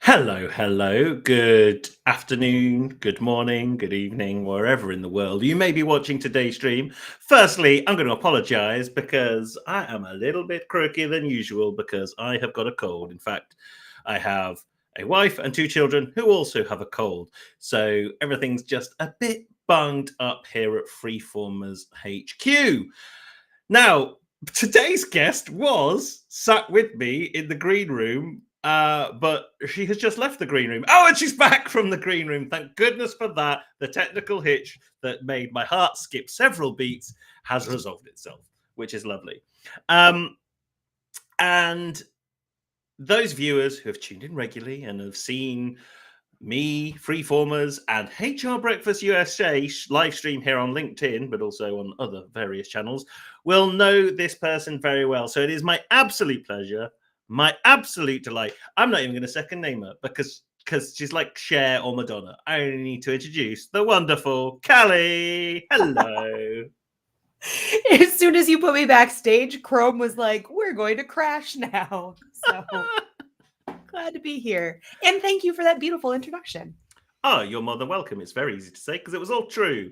Hello. Good afternoon, good morning, good evening, wherever in the world you may be watching today's stream. Firstly, I'm going to apologize because I am a little bit croaky than usual because I have got a cold. In fact, I have a wife and two children who also have a cold. So everything's just a bit bunged up here at Freeformers HQ. Now, today's guest was sat with me in the green room, but she has just left the green room. Oh, and she's back from the green room. Thank goodness for that. The technical hitch that made my heart skip several beats has resolved itself, which is lovely. And those viewers who have tuned in regularly and have seen me, Freeformers, and HR Breakfast USA live stream here on LinkedIn, but also on other various channels, will know this person very well. So it is my absolute pleasure, my absolute delight. I'm not even going to second name her because she's like Cher or Madonna. I only need to introduce the wonderful Callie. Hello. As soon as you put me backstage, Chrome was like, we're going to crash now. So glad to be here. And thank you for that beautiful introduction. Oh, you're more than welcome. It's very easy to say because it was all true.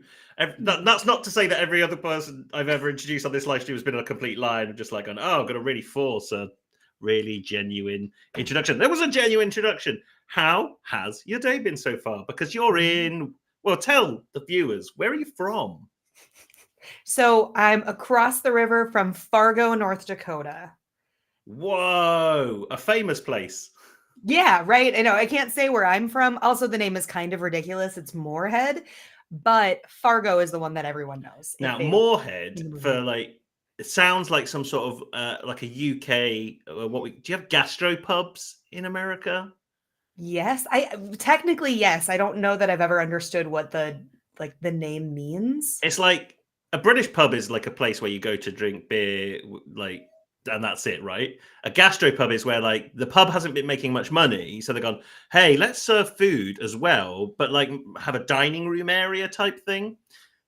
That's not to say that every other person I've ever introduced on this live stream has been a complete lie and just like, oh, I'm going to really force a really genuine introduction. There was a genuine introduction. How has your day been so far? Because you're in, well, tell the viewers, where are you from? So I'm across the river from Fargo, North Dakota. Whoa, a famous place. Yeah, right. I know. I can't say where I'm from. Also, the name is kind of ridiculous. It's Moorhead, but Fargo is the one that everyone knows. Now, Moorhead, for like, it sounds like some sort of like a UK. Do you have gastropubs in America? Yes, technically yes. I don't know that I've ever understood what the name means. It's like a British pub is like a place where you go to drink beer, like, and that's it, right? A gastropub is where like the pub hasn't been making much money, so they've gone, hey, let's serve food as well, but like have a dining room area type thing.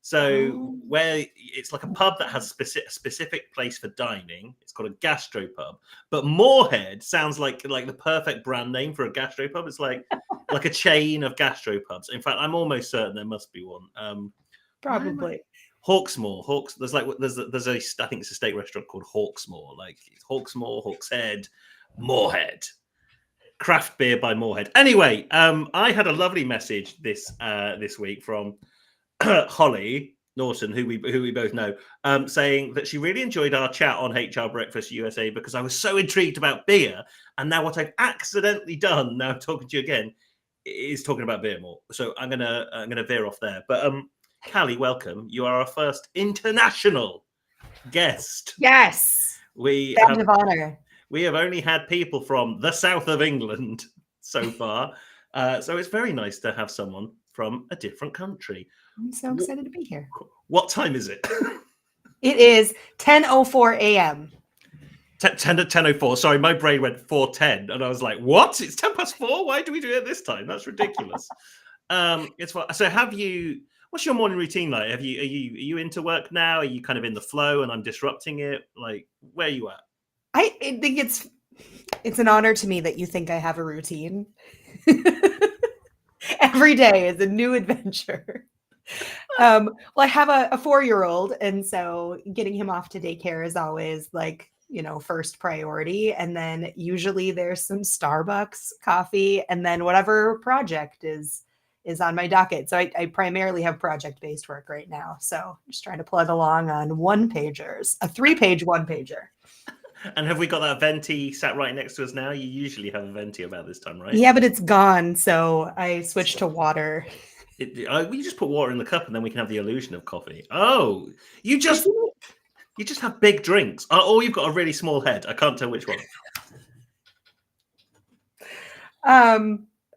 So where it's like a pub that has a specific place for dining, it's called a gastropub. But Moorhead sounds like the perfect brand name for a gastropub. It's like a chain of gastropubs. In fact, I'm almost certain there must be one. Probably. Hawksmoor. There's I think it's a state restaurant called Hawksmoor. Like Hawksmoor, Hawkshead, Moorhead. Craft beer by Moorhead. Anyway, I had a lovely message this week from Holly Norton, who we both know, saying that she really enjoyed our chat on HR Breakfast USA because I was so intrigued about beer, and now what I've accidentally done, now talking to you again, is talking about beer more. So I'm gonna veer off there. But Callie, welcome. You are our first international guest. Yes. Badge of honor. We have only had people from the south of England so far. So it's very nice to have someone from a different country. I'm so excited to be here. What time is it? It is 10:04 a.m. 10:04. Sorry, my brain went 4:10, and I was like, "What? It's 4:10. Why do we do it this time? That's ridiculous." It's what. So, have you? What's your morning routine like? Are you into work now? Are you kind of in the flow, and I'm disrupting it? Like, where are you at? I think it's an honor to me that you think I have a routine. Every day is a new adventure. Well, I have a 4-year-old, and so getting him off to daycare is always like, first priority. And then usually there's some Starbucks coffee, and then whatever project is on my docket. So I primarily have project-based work right now. So I'm just trying to plug along on one-pagers, a 3-page one-pager. And have we got that venti sat right next to us now? You usually have a venti about this time, right? Yeah, but it's gone. So I switched to water. We just put water in the cup and then we can have the illusion of coffee. Oh, you just have big drinks. Or you've got a really small head. I can't tell which one.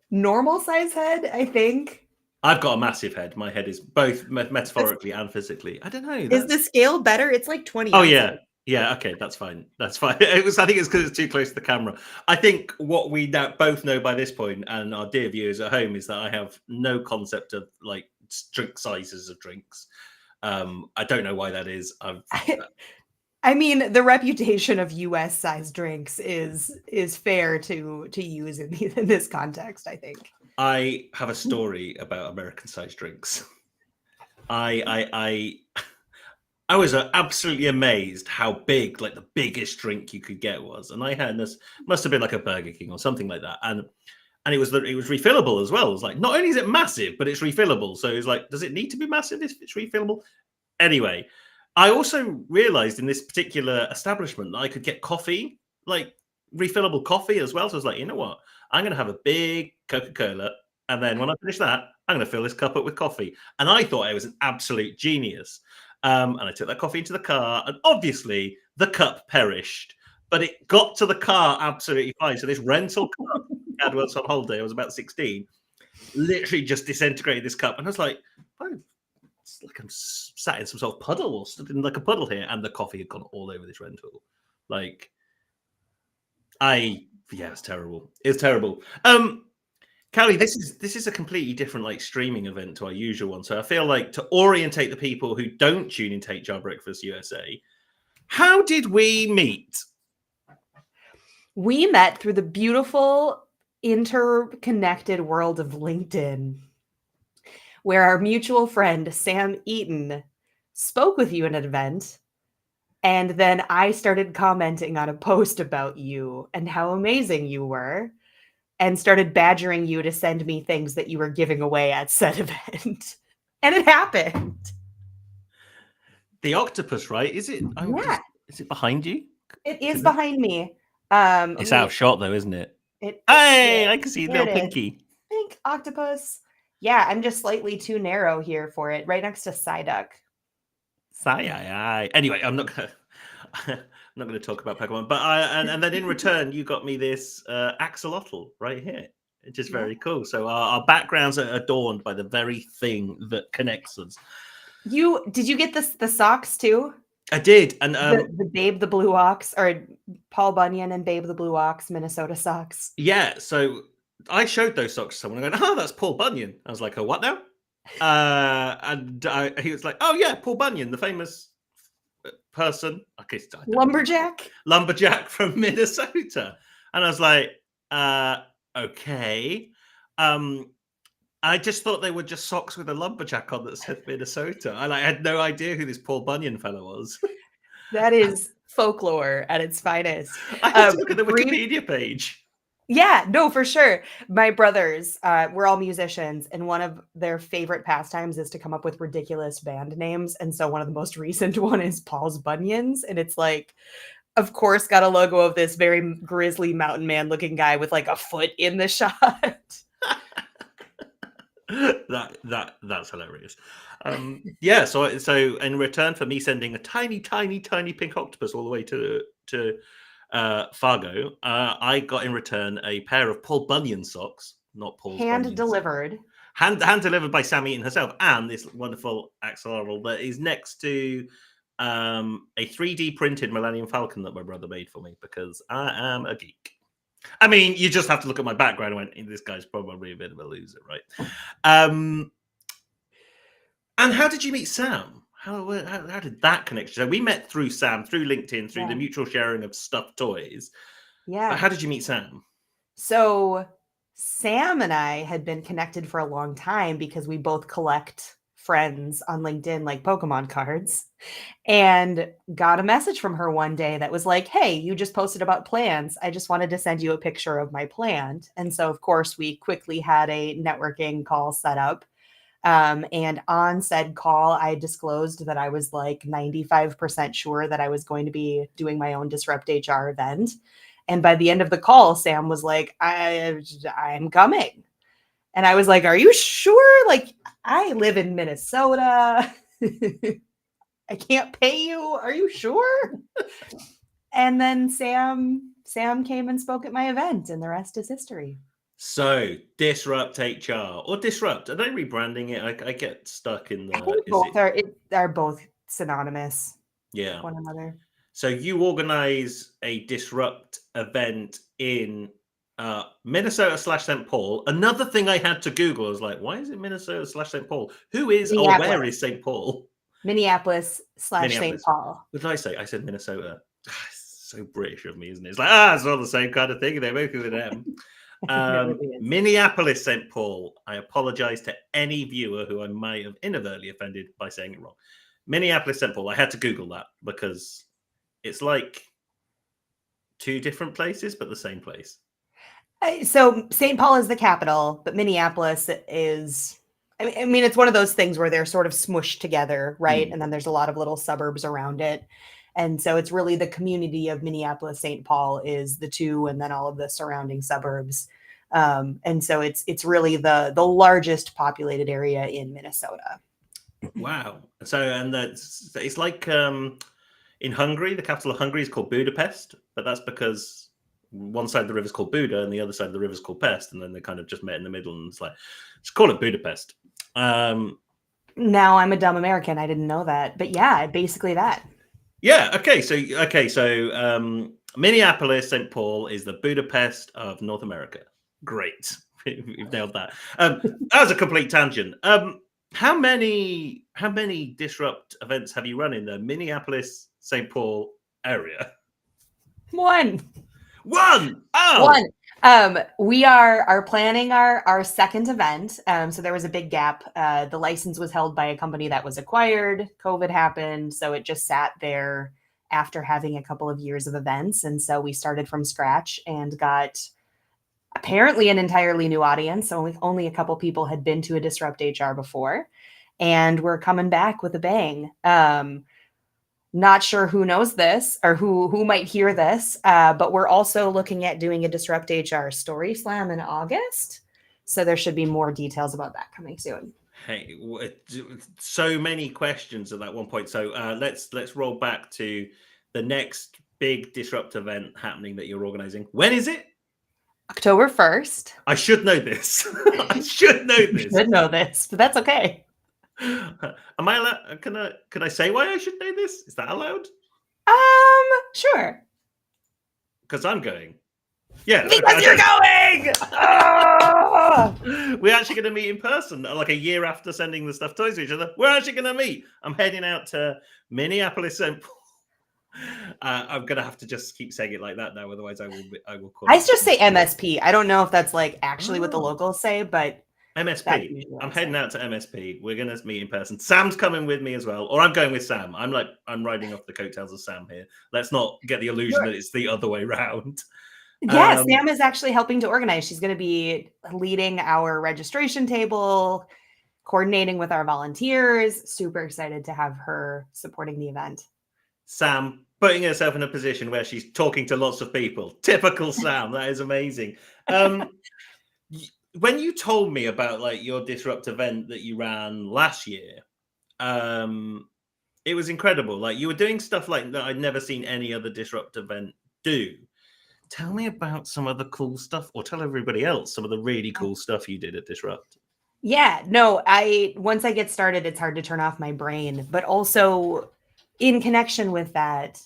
Normal size head, I think. I've got a massive head. My head is both metaphorically and physically. I don't know. Is the scale better? It's like 20. Oh, yeah. Yeah, okay, that's fine. That's fine. I think it's because it's too close to the camera. I think what we now both know by this point, and our dear viewers at home, is that I have no concept of like drink sizes of drinks. I don't know why that is. I mean, the reputation of US sized drinks is fair to use in this context, I think. I have a story about American-sized drinks. I I was absolutely amazed how big, like the biggest drink you could get was, and I had this must have been like a Burger King or something like that, and it was refillable as well. It was like not only is it massive, but it's refillable. So it's like, does it need to be massive if it's refillable? Anyway, I also realized in this particular establishment that I could get coffee, like refillable coffee as well. So I was like, you know what? I'm going to have a big Coca Cola. And then when I finish that, I'm going to fill this cup up with coffee. And I thought I was an absolute genius. And I took that coffee into the car. And obviously, the cup perished, but it got to the car absolutely fine. So this rental car I had once on holiday, I was about 16, literally just disintegrated this cup. And I was like, oh, it's like I'm sat in some sort of puddle or stood in like a puddle here, and the coffee had gone all over this rental. Like, yeah, it's terrible. It's terrible. Callie, this is a completely different like streaming event to our usual one. So I feel like to orientate the people who don't tune into HR Breakfast USA, how did we meet? We met through the beautiful interconnected world of LinkedIn, where our mutual friend Sam Eaton spoke with you in an event. And then I started commenting on a post about you and how amazing you were, and started badgering you to send me things that you were giving away at said event. And it happened. The octopus, right? Is it? Yeah. Is it behind you? It is behind me. Let It's me, out of shot though, isn't it? yeah, Hey, I can see a there little it is. pinky. Pink octopus. Yeah, I'm just slightly too narrow here for it, right next to Psyduck. Anyway, I'm not gonna I'm not gonna talk about Pokemon, but and then in return you got me this axolotl right here, which is Yeah. very cool. So our backgrounds are adorned by the very thing that connects us. Did you get the socks too? I did, and The Babe the Blue Ox, or Paul Bunyan and Babe the Blue Ox Minnesota socks. yeah. So I showed those socks to someone. I went, "Oh, that's Paul Bunyan." I was like, "Oh, what now?" He was like, "Oh yeah, Paul Bunyan, the famous person, I guess, Lumberjack? lumberjack from Minnesota." And I was like, okay. I just thought they were just socks with a lumberjack on that said Minnesota. And I had no idea who this Paul Bunyan fellow was. That is folklore at its finest. I had to look at the Brief Wikipedia page. Yeah, no, for sure. My brothers, we're all musicians, and one of their favorite pastimes is to come up with ridiculous band names. And so one of the most recent one is Paul's Bunions, and it's like, of course, got a logo of this very grizzly mountain man looking guy with like a foot in the shot. That's hilarious. Yeah, so in return for me sending a tiny pink octopus all the way to Fargo, I got in return a pair of Paul Bunyan socks, not Paul's Hand Bunions. delivered. Hand delivered by Sam Eaton herself, and this wonderful axolotl that is next to a 3D printed Millennium Falcon that my brother made for me because I am a geek. I mean, you just have to look at my background and went, this guy's probably a bit of a loser, right? And how did you meet Sam? How did that connection? So we met through Sam, through LinkedIn, through the mutual sharing of stuffed toys. Yeah. But how did you meet Sam? So Sam and I had been connected for a long time because we both collect friends on LinkedIn like Pokemon cards, and got a message from her one day that was like, "Hey, you just posted about plants. I just wanted to send you a picture of my plant." And so, of course, we quickly had a networking call set up. And on said call, I disclosed that I was like 95% sure that I was going to be doing my own Disrupt HR event. And by the end of the call, Sam was like, I'm coming. And I was like, are you sure? Like, I live in Minnesota. I can't pay you. Are you sure? And then Sam came and spoke at my event, and the rest is history. So Disrupt HR or Disrupt? Are they rebranding it? I get stuck in the. I think are both synonymous. Yeah. With one another. So you organize a Disrupt event in Minnesota / St. Paul. Another thing I had to Google, I was like, why is it Minnesota / St. Paul? Who is or where is St. Paul? Minneapolis / St. Minneapolis. Paul. What did I say? I said Minnesota. So British of me, isn't it? It's like, it's all the same kind of thing. They're both with them. It really is. Minneapolis, St. Paul. I apologize to any viewer who I might have inadvertently offended by saying it wrong. Minneapolis, St. Paul. I had to Google that because it's like two different places, but the same place. So St. Paul is the capital, but Minneapolis is, I mean, it's one of those things where they're sort of smushed together, right? And then there's a lot of little suburbs around it. And so it's really the community of Minneapolis, St. Paul is the two, and then all of the surrounding suburbs. And so it's really the largest populated area in Minnesota. Wow. So, and it's like in Hungary, the capital of Hungary is called Budapest, but that's because one side of the river is called Buda and the other side of the river is called Pest, and then they kind of just met in the middle, and it's like, just call it Budapest. Now I'm a dumb American. I didn't know that, but yeah, basically that. Yeah. Okay. So Minneapolis, St. Paul is the Budapest of North America. Great. We've nailed that. That was a complete tangent. How many Disrupt events have you run in the Minneapolis, St. Paul area? One. Oh, one. We are planning our second event. So there was a big gap. The license was held by a company that was acquired. COVID happened, so it just sat there after having a couple of years of events. And so we started from scratch and got apparently an entirely new audience. Only a couple people had been to a Disrupt HR before, and we're coming back with a bang. Not sure who knows this or who might hear this, but we're also looking at doing a Disrupt HR Story Slam in August. So there should be more details about that coming soon. Hey, so many questions at that one point. So let's roll back to the next big Disrupt event happening that you're organizing. When is it? October 1st. I should know this. I should know this. You should know this, but that's okay. Am I allowed? Can I say why I should know this? Is that allowed? Sure. Because I'm going. Yeah. Because you're going! We're actually going to meet in person, like a year after sending the stuffed toys to each other. We're actually going to meet. I'm heading out to Minneapolis, St. Paul. I'm going to have to just keep saying it like that now, otherwise I will call. I just say MSP. I don't know if that's like actually what the locals say, but MSP. I'm heading out to MSP. We're going to meet in person. Sam's coming with me as well, or I'm going with Sam. I'm riding off the coattails of Sam here. Let's not get the illusion that it's the other way around. Yeah, Sam is actually helping to organize. She's going to be leading our registration table, coordinating with our volunteers. Super excited to have her supporting the event. Sam putting herself in a position where she's talking to lots of people. Typical Sam. That is amazing. When you told me about like your Disrupt event that you ran last year, it was incredible. Like you were doing stuff like that I'd never seen any other Disrupt event do. Tell me about some of the cool stuff, or tell everybody else some of the really cool stuff you did at Disrupt. Yeah, no, once I get started, it's hard to turn off my brain, but also in connection with that,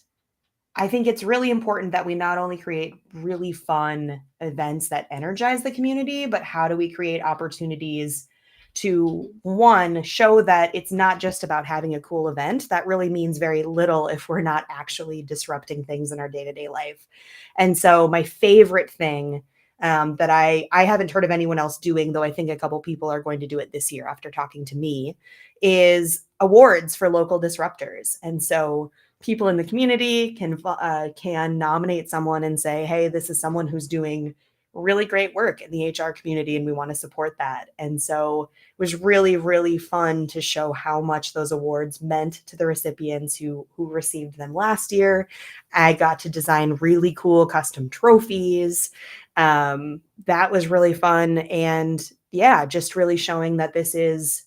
I think it's really important that we not only create really fun events that energize the community, but how do we create opportunities to, one, show that it's not just about having a cool event. That really means very little if we're not actually disrupting things in our day-to-day life. And so my favorite thing that I haven't heard of anyone else doing, though I think a couple people are going to do it this year after talking to me, is awards for local disruptors. And so people in the community can nominate someone and say, hey, this is someone who's doing really great work in the HR community and we want to support that. And so it was really, really fun to show how much those awards meant to the recipients who received them last year. I got to design really cool custom trophies. That was really fun. And yeah, just really showing that this is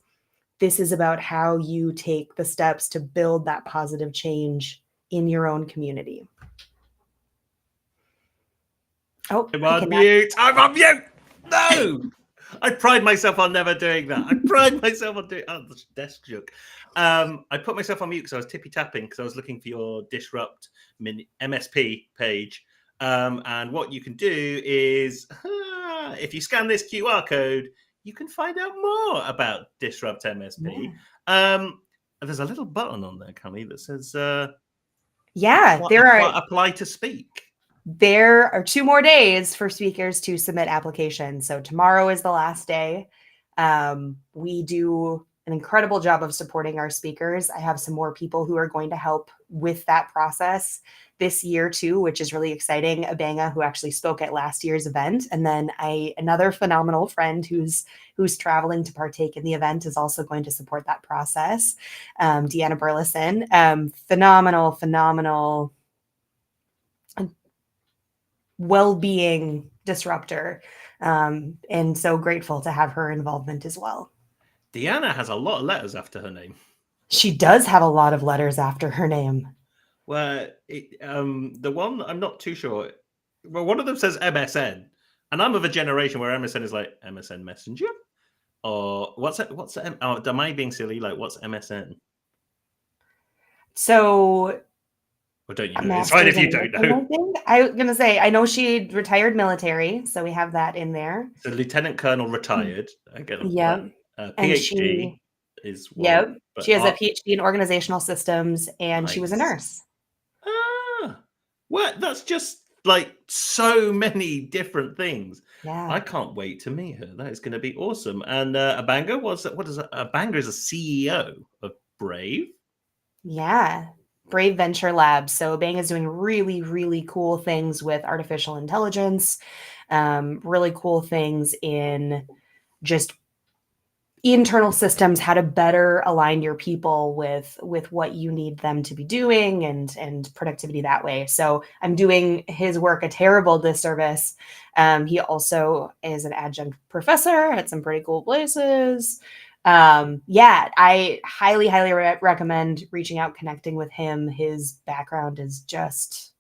about how you take the steps to build that positive change in your own community. Oh, I'm on mute. I'm on mute. No, I pride myself on never doing that. I pride myself on doing. Oh, the desk joke. I put myself on mute because I was tippy tapping because I was looking for your Disrupt MSP page. And what you can do is, if you scan this QR code, you can find out more about Disrupt MSP. there's a little button on there, Callie, that says Yeah, apply to speak. There are 2 more days for speakers to submit applications. So tomorrow is the last day. We do an incredible job of supporting our speakers. I have some more people who are going to help with that process this year too, which is really exciting. Abanga, who actually spoke at last year's event, and then another phenomenal friend who's traveling to partake in the event is also going to support that process. Deanna Burleson, phenomenal well-being disruptor, and so grateful to have her involvement as well. Deanna has a lot of letters after her name. She does have a lot of letters after her name. Well, the one I'm not too sure. Well, one of them says MSN, and I'm of a generation where MSN is like MSN Messenger, or what's it? Oh, am I being silly? Like, what's MSN? So, or don't you know? It's fine if you don't know. I was gonna say I know she retired military, so we have that in there. So lieutenant colonel retired. I get them. Yeah, PhD is one. Yep. She has a PhD in organizational systems, and nice. She was a nurse. Well, that's just like so many different things. Yeah, I can't wait to meet her. That is going to be awesome. And Abanga, what is Abanga is a CEO of Brave. Yeah, Brave Venture Labs. So Bang is doing really, really cool things with artificial intelligence, really cool things in just internal systems, how to better align your people with what you need them to be doing, and productivity that way. So I'm doing his work a terrible disservice. He also is an adjunct professor at some pretty cool places. Yeah, I highly recommend reaching out, connecting with him. His background is just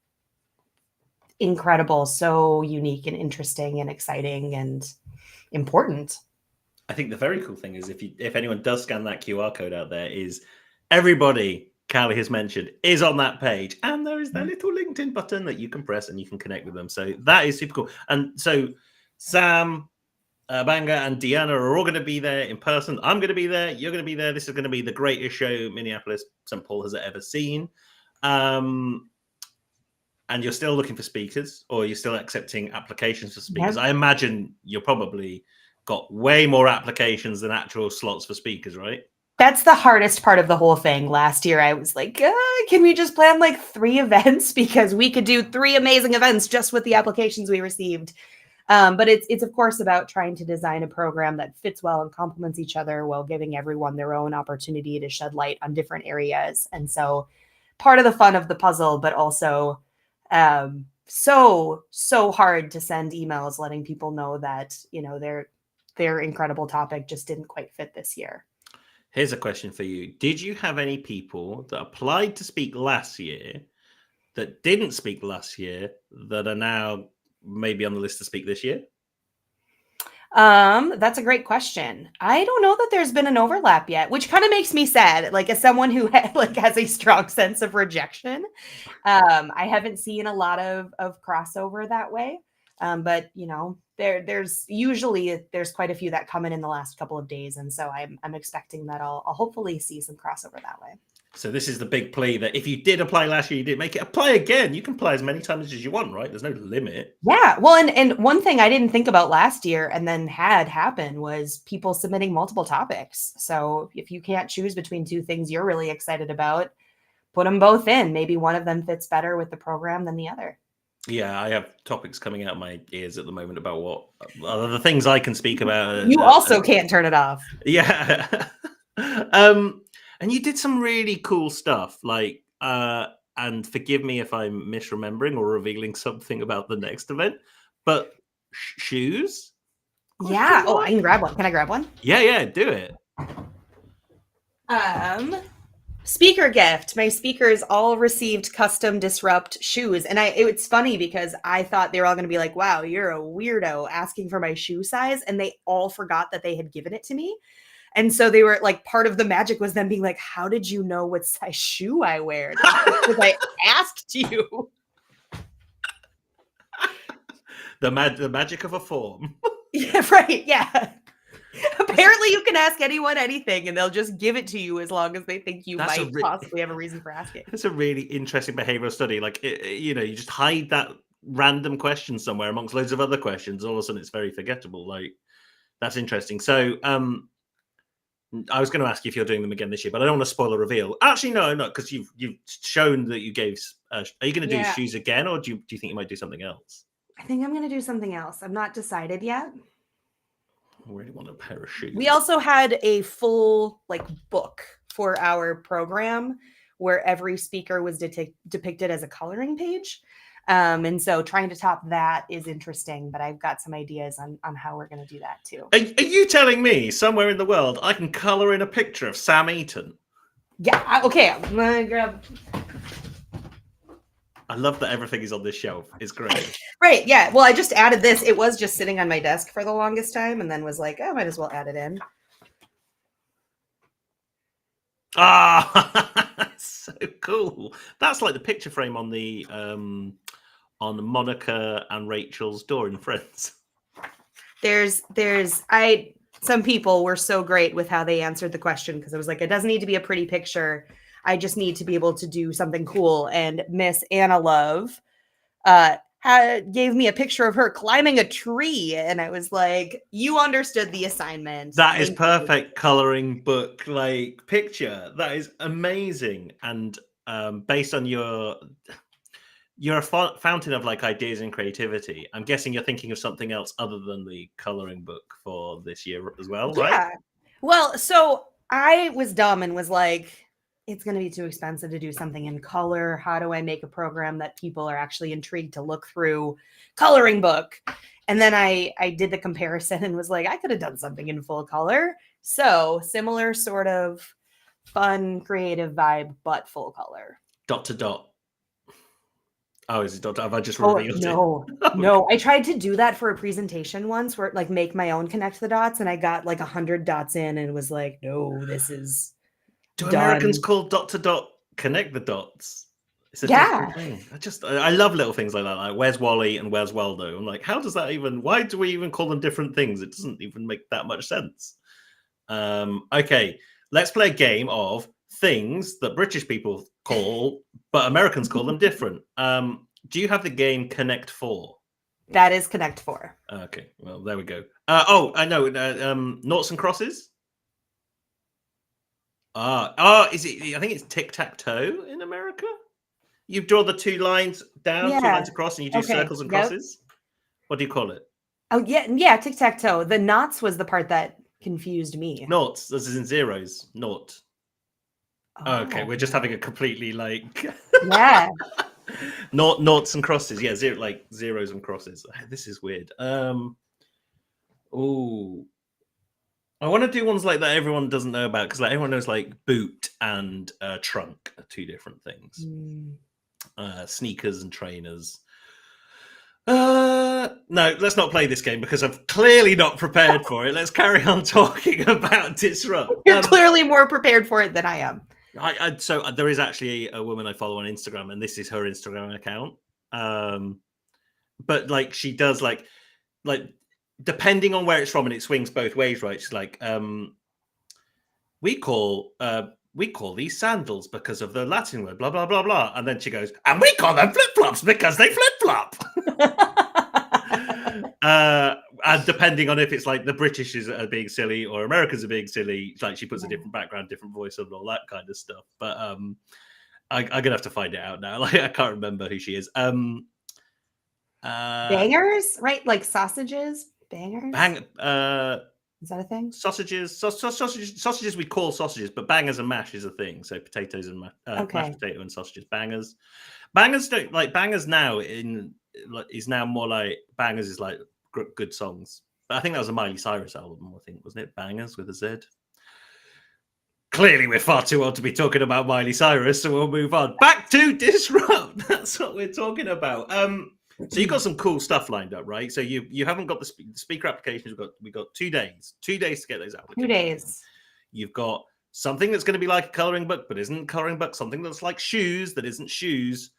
incredible, so unique and interesting and exciting and important. I think the very cool thing is if anyone does scan that QR code out there, is everybody Callie has mentioned is on that page, and there is that little LinkedIn button that you can press and you can connect with them. So that is super cool. And so Sam, Banga, and Deanna are all going to be there in person. I'm going to be there. You're going to be there. This is going to be the greatest show Minneapolis St. Paul has ever seen. And you're still looking for speakers, or you're still accepting applications for speakers. Yep. I imagine you're probably got way more applications than actual slots for speakers, right? That's the hardest part of the whole thing. Last year, I was like, can we just plan like 3 events? Because we could do 3 amazing events just with the applications we received. But it's of course about trying to design a program that fits well and complements each other while giving everyone their own opportunity to shed light on different areas. And so part of the fun of the puzzle, but also so hard to send emails letting people know that, their incredible topic just didn't quite fit this year. Here's a question for you. Did you have any people that applied to speak last year that didn't speak last year that are now maybe on the list to speak this year? That's a great question. I don't know that there's been an overlap yet, which kind of makes me sad. Like, as someone who has a strong sense of rejection, I haven't seen a lot of crossover that way. But there's quite a few that come in the last couple of days, and so I'm expecting that I'll hopefully see some crossover that way. So this is the big plea that if you did apply last year, you didn't make it, apply again. You can apply as many times as you want, right? There's no limit. Yeah. Well, and one thing I didn't think about last year and then had happen was people submitting multiple topics. So if you can't choose between 2 things you're really excited about, put them both in. Maybe one of them fits better with the program than the other. Yeah, I have topics coming out of my ears at the moment about what the things I can speak about. You also can't turn it off. Yeah. And you did some really cool stuff, like, and forgive me if I'm misremembering or revealing something about the next event, but shoes? Yeah. Oh, I can grab one. Can I grab one? Yeah, do it. Speaker gift. My speakers all received custom Disrupt shoes. And it's funny because I thought they were all going to be like, wow, you're a weirdo asking for my shoe size. And they all forgot that they had given it to me. And so they were like, part of the magic was them being like, how did you know what size shoe I wear? Because I asked you. The magic of a form. Yeah, right. Yeah. Apparently, you can ask anyone anything, and they'll just give it to you as long as they think you That's a might possibly have a reason for asking. that's a really interesting behavioral study. Like, you know, you just hide that random question somewhere amongst loads of other questions. All of a sudden, it's very forgettable. Like, that's interesting. So, I was going to ask you if you're doing them again this year, but I don't want to spoil a reveal. Actually, no, because you've shown that you gave. Are you going to do Yeah. shoes again, or do you think you might do something else? I think I'm going to do something else. I'm not decided yet. I really want a pair of shoes. We also had a full book for our program where every speaker was depicted as a coloring page. And so trying to top that is interesting, but I've got some ideas on how we're going to do that too. Are you telling me somewhere in the world I can color in a picture of Sam Eaton? Yeah. Okay. I'm going to grab. I love that everything is on this shelf. It's great. Right. Yeah. Well, I just added this. It was just sitting on my desk for the longest time and then was like, oh, might as well add it in. Ah, so cool. That's like the picture frame on the on Monica and Rachel's door in Friends. Some people were so great with how they answered the question because it was like, it doesn't need to be a pretty picture. I just need to be able to do something cool. And Miss Anna Love gave me a picture of her climbing a tree. And I was like, you understood the assignment. That is perfect coloring book like picture. That is amazing. And based on you're a fountain of like ideas and creativity. I'm guessing you're thinking of something else other than the coloring book for this year as well, right? Yeah. Well, so I was dumb and was like, it's going to be too expensive to do something in color. How do I make a program that people are actually intrigued to look through? Coloring book. And then I did the comparison and was like, I could have done something in full color. So similar sort of fun, creative vibe, but full color. Dot to dot. Oh, is it dot? Have I just revealed it? No. I tried to do that for a presentation once where make my own connect the dots. And I got 100 dots in and was like, no, this is Do done. Americans call dot to dot connect the dots? It's a different thing. I love little things like that. Like, where's Wally and where's Waldo? I'm like, how does that even? Why do we even call them different things? It doesn't even make that much sense. Okay, let's play a game of things that British people call, but Americans call them different. Do you have the game Connect 4? That is Connect 4. Okay, well, there we go. Oh, I know. Noughts and crosses? Is it? I think it's tic-tac-toe in America. You draw the 2 lines down, 2 lines across, and you do circles and crosses. What do you call it? Oh, yeah, tic-tac-toe. The knots was the part that confused me. Noughts, this is in zeros. Nought. Oh. Okay, we're just having a completely yeah. Noughts and crosses. Yeah, zeros and crosses. This is weird. Oh. I want to do ones like that everyone doesn't know about because everyone knows boot and trunk are 2 different things. Sneakers and trainers. No, let's not play this game because I'm clearly not prepared for it. Let's carry on talking about Disrupt. You're clearly more prepared for it than I am. So there is actually a woman I follow on Instagram, and this is her Instagram account. But she does depending on where it's from, and it swings both ways, right? She's like, we call these sandals because of the Latin word, blah blah blah blah, and then she goes, and we call them flip flops because they flip flop. And depending on if it's the British are being silly or Americans are being silly, she puts a different background, different voice, and all that kind of stuff. But I'm gonna have to find it out now. I can't remember who she is. Bangers, right? Sausages, bangers. Is that a thing? Sausages we call sausages, but bangers and mash is a thing. So potatoes and mashed potato and sausages. Bangers don't bangers now is now more like bangers is good songs. But I think that was a Miley Cyrus album, I think, wasn't it? Bangers with a Z. Clearly, we're far too old to be talking about Miley Cyrus, so we'll move on. Back to Disrupt. That's what we're talking about. So you've got some cool stuff lined up, right? So you haven't got the speaker applications. We've got 2 days. 2 days to get those out. 2 days. You've got something that's going to be like a coloring book, but isn't a coloring book. Something that's like shoes, that isn't shoes.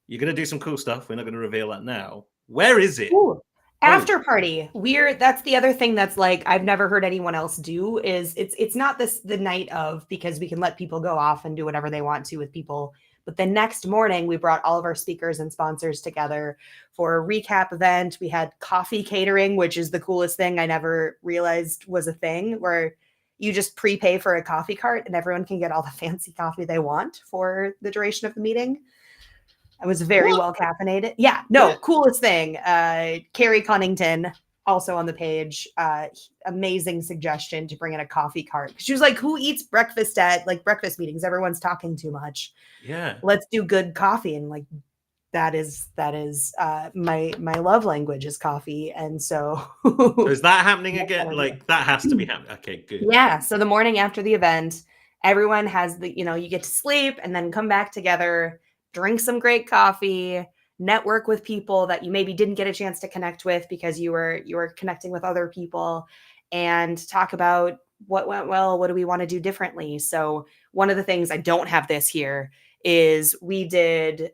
You're going to do some cool stuff. We're not going to reveal that now. Where is it? Ooh. Oh, After party. That's the other thing that's like I've never heard anyone else do is it's not this the night of because we can let people go off and do whatever they want to with people. But the next morning we brought all of our speakers and sponsors together for a recap event. We had coffee catering, which is the coolest thing I never realized was a thing where you just prepay for a coffee cart and everyone can get all the fancy coffee they want for the duration of the meeting. I was very what? well caffeinated. Yeah, Yeah. no, coolest thing. Carrie Cunnington, also on the page, amazing suggestion to bring in a coffee cart. She was like, "Who eats breakfast at like breakfast meetings? Everyone's talking too much. Yeah. Let's do good coffee." And like that is my love language is coffee, and so So is that happening that's again? what I Like that has to be do. happening. Okay, good. Yeah. So the morning after the event, everyone has you get to sleep and then come back together, drink some great coffee, network with people that you maybe didn't get a chance to connect with because you were connecting with other people and talk about what went well, what do we want to do differently. So one of the things I don't have this here is we did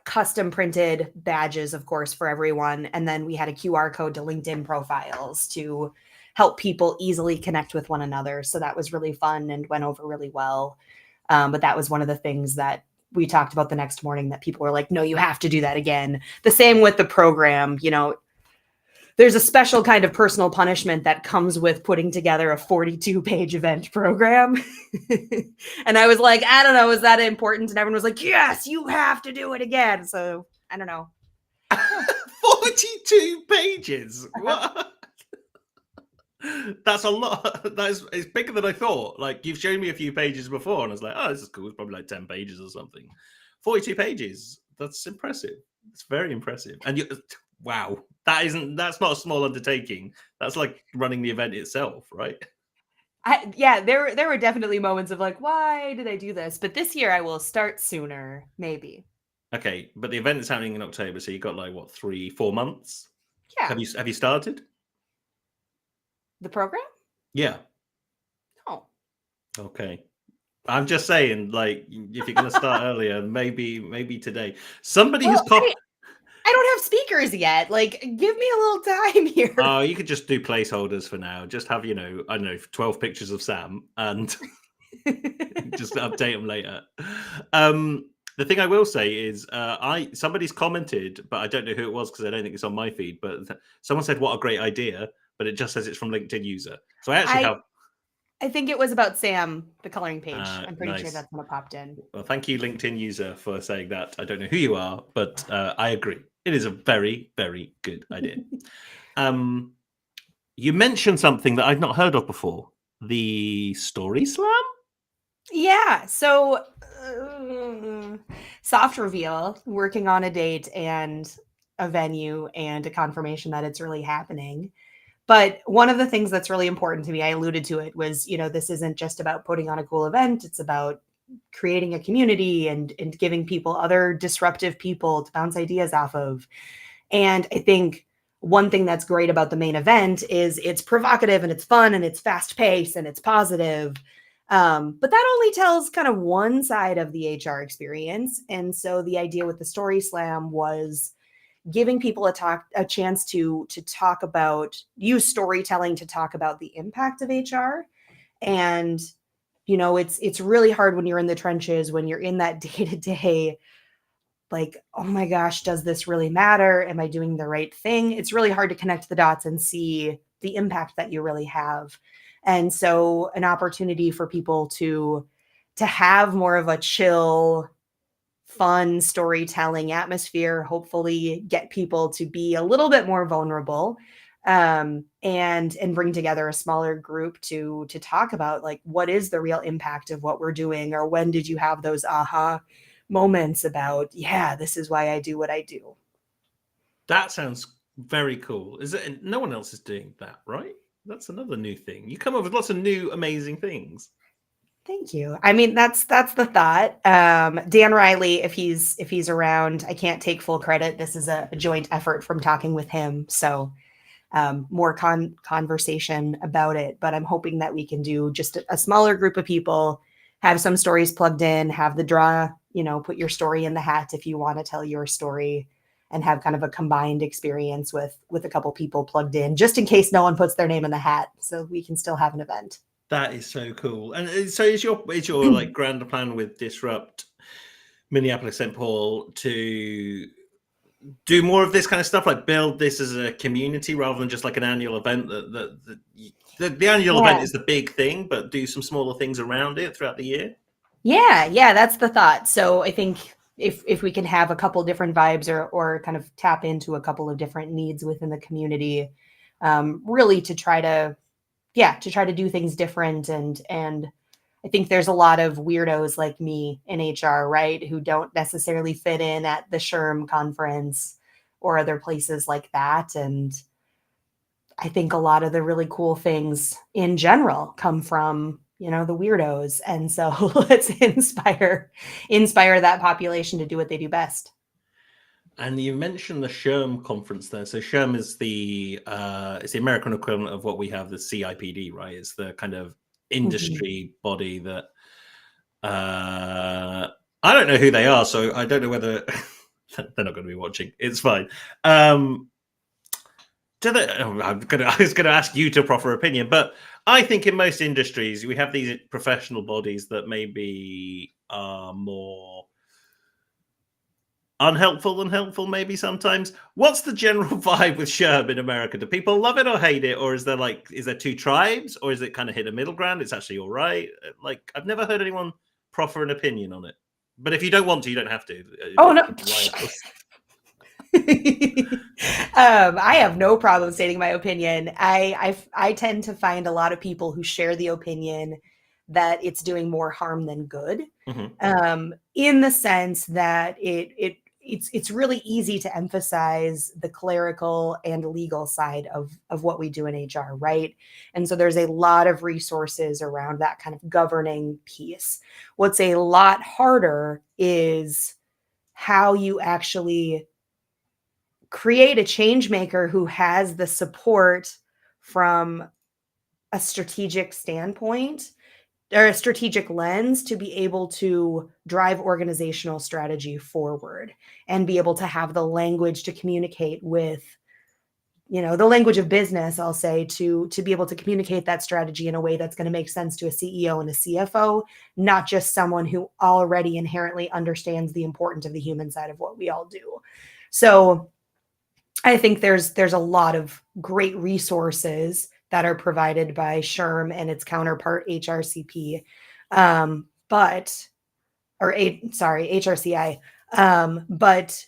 custom printed badges, of course, for everyone. And then we had a QR code to LinkedIn profiles to help people easily connect with one another. So that was really fun and went over really well. But that was one of the things that we talked about the next morning that people were like, no, you have to do that again. The same with the program, there's a special kind of personal punishment that comes with putting together a 42-page event program. And I was like, I don't know, is that important? And everyone was like, yes, you have to do it again. So I don't know. Yeah. 42 pages. Uh-huh. What? That's a lot. It's bigger than I thought. Like you've shown me a few pages before, and I was like, oh, this is cool. It's probably like 10 pages or something. 42 pages. That's impressive. It's very impressive. And wow, that's not a small undertaking. That's like running the event itself, right? Yeah, there were definitely moments of like, why did I do this? But this year I will start sooner, maybe. Okay, but the event is happening in October, so you got like what 3, 4 months? Yeah. Have you started? The program? Yeah. No. Okay. I'm just saying, like, if you're going to start earlier, maybe today. Somebody has Well, cop. I don't have speakers yet. Like, give me a little time here. Oh, you could just do placeholders for now. Just have, I don't know, 12 pictures of Sam and just update them later. The thing I will say is, somebody's commented, but I don't know who it was because I don't think it's on my feed. But someone said, "What a great idea!" But it just says it's from LinkedIn user. So I actually I have. I think it was about Sam, the coloring page. I'm pretty sure Nice. that's what popped in. Well, thank you, LinkedIn user, for saying that. I don't know who you are, but I agree. It is a very, very good idea. Um, you mentioned something that I've not heard of before: the story slam. Yeah. So, soft reveal, working on a date and a venue and a confirmation that it's really happening. But one of the things that's really important to me, I alluded to it, was, this isn't just about putting on a cool event. It's about creating a community and giving people other disruptive people to bounce ideas off of. And I think one thing that's great about the main event is it's provocative and it's fun and it's fast paced and it's positive. But that only tells kind of one side of the HR experience. And so the idea with the Story Slam was giving people a chance to talk about use storytelling to talk about the impact of HR. And it's really hard when you're in the trenches, when you're in that day to day, like, oh my gosh, does this really matter? Am I doing the right thing? It's really hard to connect the dots and see the impact that you really have. And so an opportunity for people to have more of a chill, fun storytelling atmosphere, hopefully get people to be a little bit more vulnerable, and bring together a smaller group to talk about like what is the real impact of what we're doing, or when did you have those aha moments about, yeah, this is why I do what I do. That sounds very cool. Is it? No one else is doing that, right? That's another new thing. You come up with lots of new, amazing things. Thank you. I mean, that's the thought. Dan Riley, if he's around, I can't take full credit. This is a joint effort from talking with him. So more conversation about it. But I'm hoping that we can do just a smaller group of people, have some stories plugged in, have the draw, put your story in the hat if you want to tell your story, and have kind of a combined experience with a couple people plugged in, just in case no one puts their name in the hat, so we can still have an event. That is so cool. And so is your like grand plan with Disrupt Minneapolis St. Paul to do more of this kind of stuff, like build this as a community rather than just like an annual event? The annual Yeah. event is the big thing, but do some smaller things around it throughout the year. Yeah, that's the thought. So I think if we can have a couple different vibes, or kind of tap into a couple of different needs within the community, really to try to do things different. And I think there's a lot of weirdos like me in HR, right, who don't necessarily fit in at the SHRM conference or other places like that. And I think a lot of the really cool things in general come from, the weirdos. And so let's inspire that population to do what they do best. And you mentioned the SHRM conference there. So SHRM is it's the American equivalent of what we have, the CIPD, right? It's the kind of Mhm. industry body that I don't know who they are, so I don't know whether they're not going to be watching. It's fine. I was going to ask you to proffer opinion, but I think in most industries we have these professional bodies that maybe are more unhelpful than helpful, maybe sometimes. What's the general vibe with SHRM in America? Do people love it or hate it, or is there two tribes, or is it kind of hit a middle ground? It's actually all right. Like, I've never heard anyone proffer an opinion on it. But if you don't want to, you don't have to. Oh no. Why, of course. I have no problem stating my opinion. I tend to find a lot of people who share the opinion that it's doing more harm than good, Mhm. in the sense that it's really easy to emphasize the clerical and legal side of what we do in HR, right? And so there's a lot of resources around that kind of governing piece. What's a lot harder is how you actually create a change maker who has the support from a strategic standpoint or a strategic lens to be able to drive organizational strategy forward and be able to have the language to communicate with, the language of business, I'll say, to be able to communicate that strategy in a way that's going to make sense to a CEO and a CFO, not just someone who already inherently understands the importance of the human side of what we all do. So I think there's a lot of great resources that are provided by SHRM and its counterpart HRCP, but or sorry, HRCI. But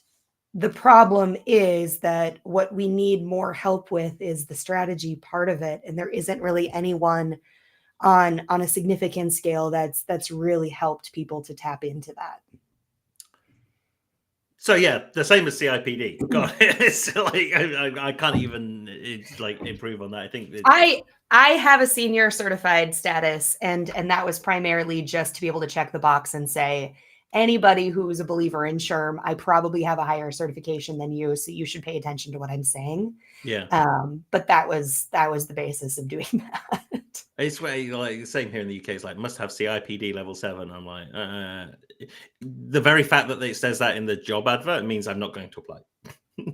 the problem is that what we need more help with is the strategy part of it, and there isn't really anyone on a significant scale that's really helped people to tap into that. So yeah, the same as CIPD. God, it's like I can't even improve on that. I think I have a senior certified status, and that was primarily just to be able to check the box and say, anybody who's a believer in SHRM, I probably have a higher certification than you, so you should pay attention to what I'm saying. yeah. But that was the basis of doing that. It's like the same here in the UK. It's like must have CIPD level 7. I'm like, the very fact that it says that in the job advert means I'm not going to apply.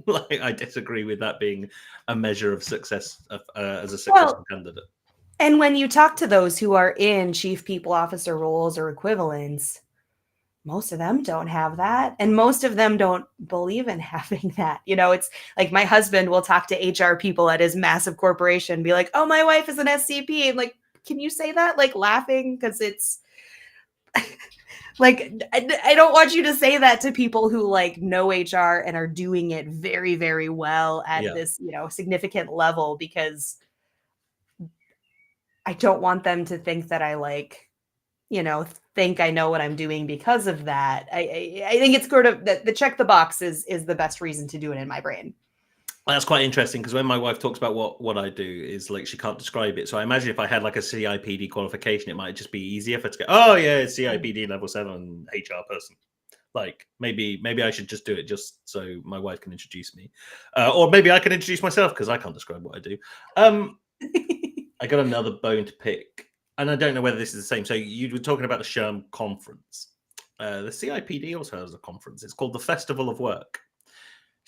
Like, I disagree with that being a measure of success as a successful Well, candidate. and when you talk to those who are in chief people officer roles or equivalents, most of them don't have that, and most of them don't believe in having that. It's like my husband will talk to HR people at his massive corporation, be like, oh, my wife is an SCP. I'm like, can you say that, like, laughing? Because it's like, I don't want you to say that to people who like know HR and are doing it very, very well at Yeah. this, significant level, because I don't want them to think that I like, think I know what I'm doing because of that. I think it's sort of the check the box is the best reason to do it in my brain. That's quite interesting because when my wife talks about what I do, is like she can't describe it. So I imagine if I had like a CIPD qualification, it might just be easier for her to go, oh yeah, it's CIPD level 7 HR person. Like maybe I should just do it just so my wife can introduce me, or maybe I can introduce myself because I can't describe what I do. I got another bone to pick, and I don't know whether this is the same. So you were talking about the SHRM conference. The CIPD also has a conference. It's called the Festival of Work.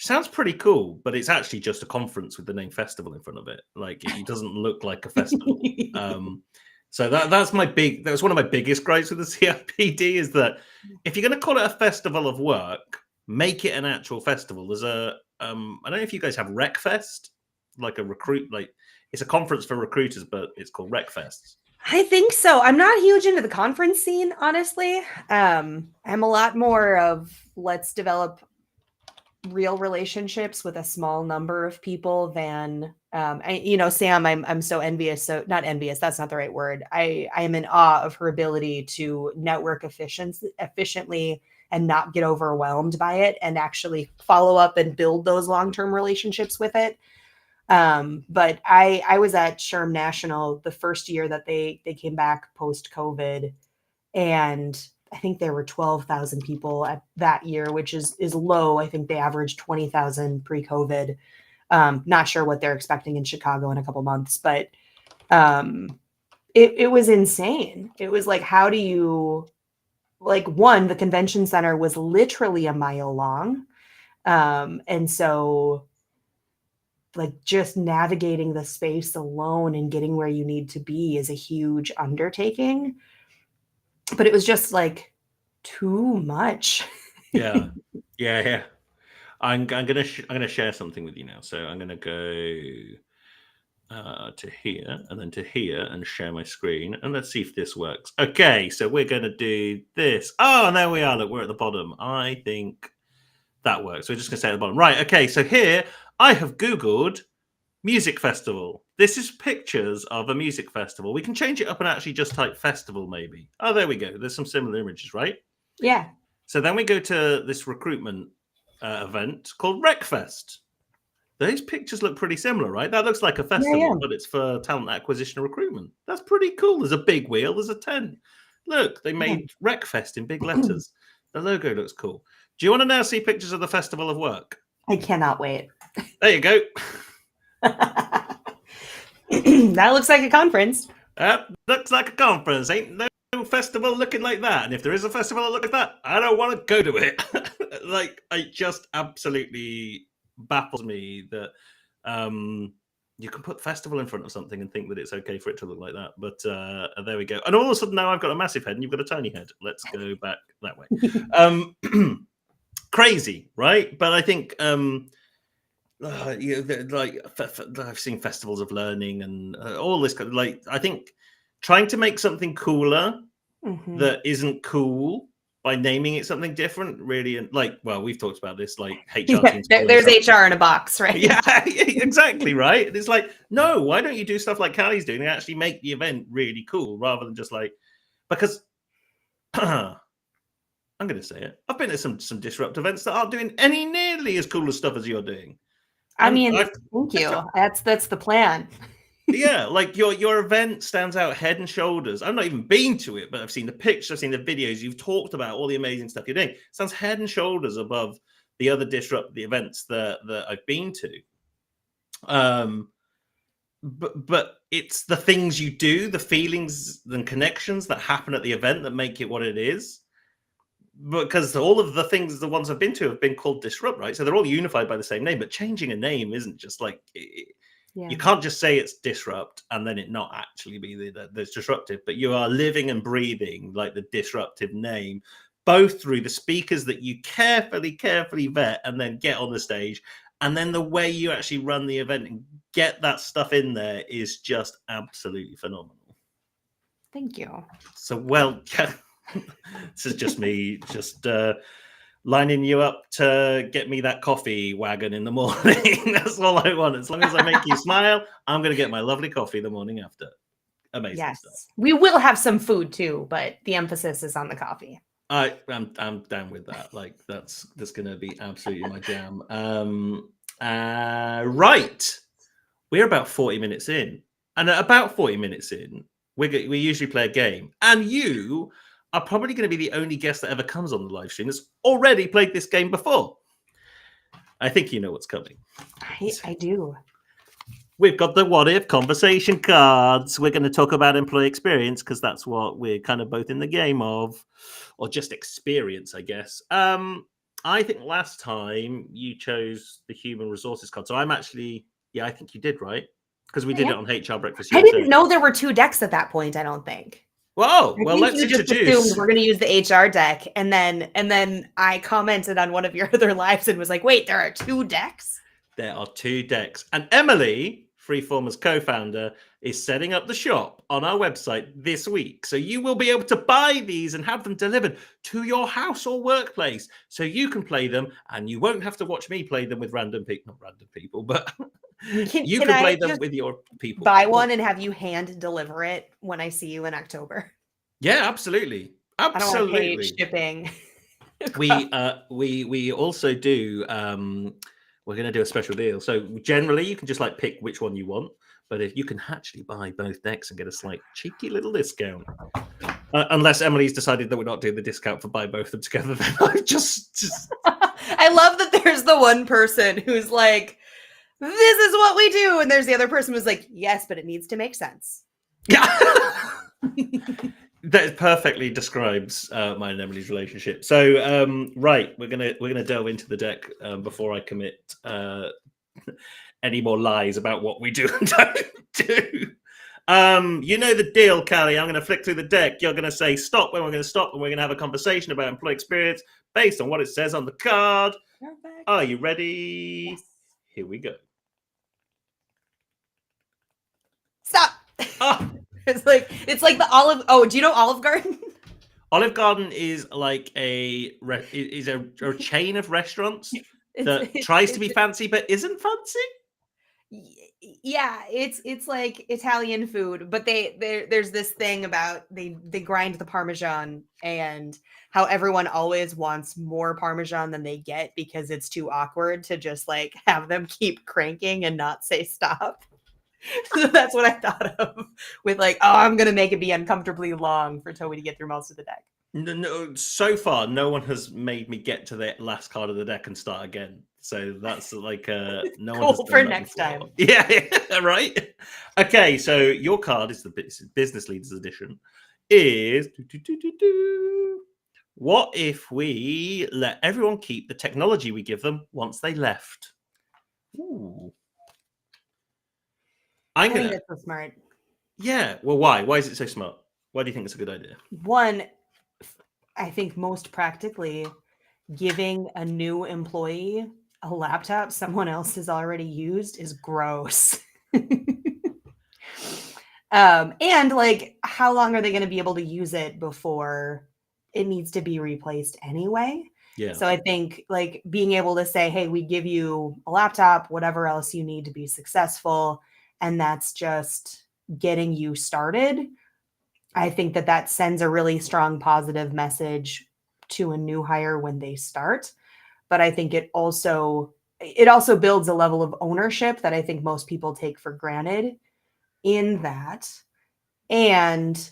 Sounds pretty cool, but it's actually just a conference with the name festival in front of it. Like it doesn't look like a festival. So that's one of my biggest gripes with the CFPD is that if you're going to call it a festival of work, make it an actual festival. There's a I don't know if you guys have RecFest, like it's a conference for recruiters, but it's called RecFest. I think so. I'm not huge into the conference scene, honestly. I'm a lot more of let's develop real relationships with a small number of people than Sam, I'm so envious. So not envious, that's not the right word. I am in awe of her ability to network efficiently and not get overwhelmed by it and actually follow up and build those long-term relationships with it. But I was at SHRM National the first year that they came back post-COVID, and I think there were 12,000 people at that year, which is low. I think they averaged 20,000 pre-COVID. Not sure what they're expecting in Chicago in a couple months, but it was insane. It was like, how do you, like, one, the convention center was literally a mile long. And so like just navigating the space alone and getting where you need to be is a huge undertaking. But it was just like too much. Yeah. I'm gonna share something with you now. So I'm gonna go to here and then to here and share my screen, and let's see if this works. Okay, so we're gonna do this. Oh, and there we are. Look, we're at the bottom. I think that works. We're just gonna stay at the bottom. Right. Okay. So here I have Googled music festival. This is pictures of a music festival. We can change it up and actually just type festival, maybe. Oh, there we go. There's some similar images, right? Yeah. So then we go to this recruitment event called RecFest. Those pictures look pretty similar, right? That looks like a festival, but it's for talent acquisition and recruitment. That's pretty cool. There's a big wheel. There's a tent. Look, they made RecFest in big letters. The logo looks cool. Do you want to now see pictures of the Festival of Work? I cannot wait. There you go. That looks like a conference. That looks like a conference. Ain't no festival looking like that. And if there is a festival that looks like that, I don't want to go to it. Like, it just absolutely baffles me that you can put festival in front of something and think that it's okay for it to look like that. But there we go. And all of a sudden now I've got a massive head and you've got a tiny head. Let's go back that way. Crazy, right? But I think I've seen festivals of learning and all this kind of, like, I think trying to make something cooler that isn't cool by naming it something different, really, and like, well, we've talked about this, like HR teams. There's HR in a box, right? Yeah, exactly, right. And it's like, no, why don't you do stuff like Callie's doing and actually make the event really cool rather than just like, because I'm going to say it. I've been to some disrupt events that aren't doing any nearly as cool as stuff as you're doing. I mean, thank you. That's the plan. Yeah, like your event stands out head and shoulders. I've not even been to it, but I've seen the pictures, I've seen the videos. You've talked about all the amazing stuff you're doing. It stands head and shoulders above the other disrupt the events that I've been to. But it's the things you do, the feelings and connections that happen at the event that make it what it is. Because all of the things, the ones I've been to, have been called disrupt, right? So they're all unified by the same name. But changing a name isn't just like you can't just say it's disrupt and then it not actually be that's disruptive. But you are living and breathing like the disruptive name, both through the speakers that you carefully vet and then get on the stage, and then the way you actually run the event and get that stuff in there is just absolutely phenomenal. Thank you. So, well, this is just me lining you up to get me that coffee wagon in the morning. That's all I want. As long as I make you smile, I'm going to get my lovely coffee the morning after. Amazing stuff. We will have some food too, but the emphasis is on the coffee. I'm down with that. Like that's going to be absolutely my jam. Right. We're about 40 minutes in. And at about 40 minutes in, we usually play a game. And you are probably going to be the only guest that ever comes on the live stream that's already played this game before. I think you know what's coming. I do. We've got the what if conversation cards. We're going to talk about employee experience because that's what we're kind of both in the game of, or just experience, I guess. I think last time you chose the human resources card. So I'm actually, yeah, I think you did, right? Because we did Yeah. it on HR Breakfast I USA. didn't know there were two decks at that point, I don't think. Whoa, I well, think let's you just assumed introduce. we're going to use the HR deck, and then I commented on one of your other lives and was like, "Wait, there are two decks?" There are two decks. And Emily, Freeformers co-founder, is setting up the shop on our website this week. So you will be able to buy these and have them delivered to your house or workplace so you can play them and you won't have to watch me play them with random people, not random people, but you Can can play I them just with your people. buy one and have you hand deliver it when I see you in October? Yeah, absolutely. I don't want to pay Absolutely. shipping. We also do we're going to do a special deal. So generally you can just like pick which one you want, but if you can actually buy both decks and get a slight cheeky little discount. Unless Emily's decided that we're not doing the discount for buy both of them together, then I just I love that there's the one person who's like, "This is what we do," and there's the other person who's like, "Yes, but it needs to make sense." yeah. That perfectly describes mine and Emily's relationship. So, right, we're gonna delve into the deck before I commit any more lies about what we do and don't do. You know the deal, Callie. I'm going to flick through the deck. You're going to say stop when we're going to stop, and we're going to have a conversation about employee experience based on what it says on the card. Perfect. Are you ready? Yes. Here we go. Stop. Ah, It's like the Olive. Oh, do you know Olive Garden? Olive Garden is like a chain of restaurants that tries to be fancy but isn't fancy. Yeah, it's like Italian food, but there's this thing about they grind the Parmesan, and how everyone always wants more Parmesan than they get because it's too awkward to just like have them keep cranking and not say stop. So that's what I thought of with like, oh, I'm gonna make it be uncomfortably long for Toby to get through most of the deck. No, so far no one has made me get to the last card of the deck and start again. So that's like no one has Cool for done that next before. time. Yeah, right. Okay, so your card is the business leaders edition. Is what if we let everyone keep the technology we give them once they left? Ooh. I'm I think gonna. that's so smart. Yeah. Well, why? Why is it so smart? Why do you think it's a good idea? One, I think most practically, giving a new employee a laptop someone else has already used is gross. And like, how long are they going to be able to use it before it needs to be replaced anyway? Yeah. So I think like being able to say, hey, we give you a laptop, whatever else you need to be successful, and that's just getting you started. I think that that sends a really strong positive message to a new hire when they start. But I think it also builds a level of ownership that I think most people take for granted in that. And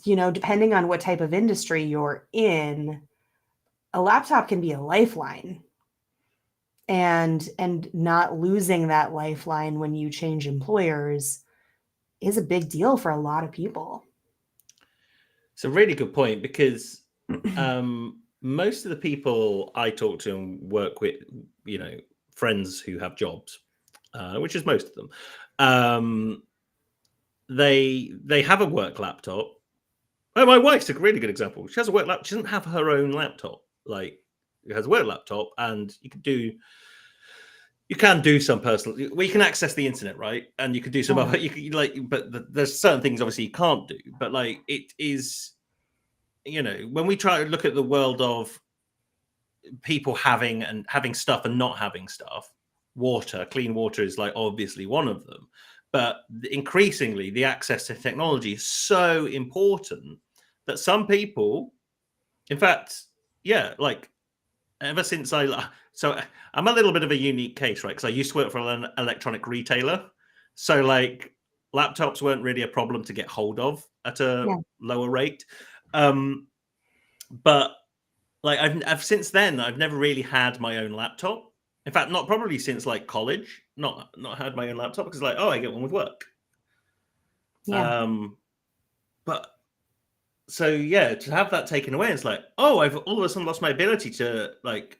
depending on what type of industry you're in, a laptop can be a lifeline. And not losing that lifeline when you change employers is a big deal for a lot of people. It's a really good point because most of the people I talk to and work with, friends who have jobs, which is most of them, they have a work laptop. Oh, my wife's a really good example. She has a work laptop. She doesn't have her own laptop. Like, she has a work laptop, and you can do some personal. We can access the internet, right? And you can do some other. You can but there's certain things obviously you can't do. But like, it is, when we try to look at the world of people having stuff and not having stuff, clean water is like obviously one of them. But increasingly, the access to technology is so important that some people, in fact, yeah, like ever since so I'm a little bit of a unique case, right? Because I used to work for an electronic retailer, so like laptops weren't really a problem to get hold of at a lower rate. But like I've since then I've never really had my own laptop. In fact, not probably since like college, not had my own laptop because like, oh, I get one with work. Yeah. But So yeah, to have that taken away, it's like, oh, I've all of a sudden lost my ability to like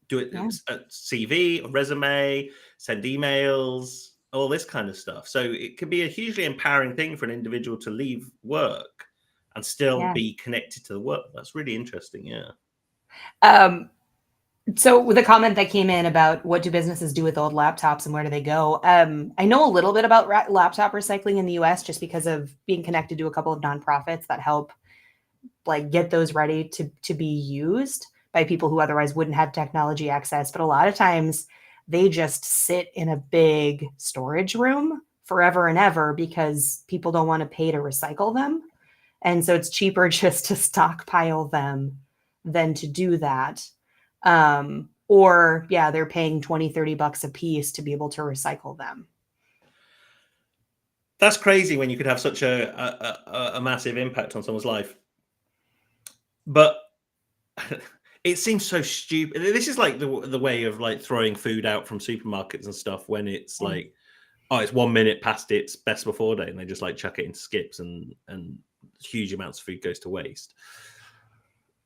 do it Yeah. a CV, a resume, send emails, all this kind of stuff. So it could be a hugely empowering thing for an individual to leave work and still Yeah. be connected to the work. That's really interesting. Yeah. So with a comment that came in about what do businesses do with old laptops and where do they go? I know a little bit about laptop recycling in the US just because of being connected to a couple of nonprofits that help like get those ready to be used by people who otherwise wouldn't have technology access. But a lot of times they just sit in a big storage room forever and ever because people don't want to pay to recycle them. And so it's cheaper just to stockpile them than to do that. Or yeah, they're paying 20-30 bucks a piece to be able to recycle them. That's crazy when you could have such a massive impact on someone's life. But it seems so stupid. This is like the way of like throwing food out from supermarkets and stuff when it's Yeah. like, oh, it's 1 minute past its best before date, and they just like chuck it into skips, and huge amounts of food goes to waste.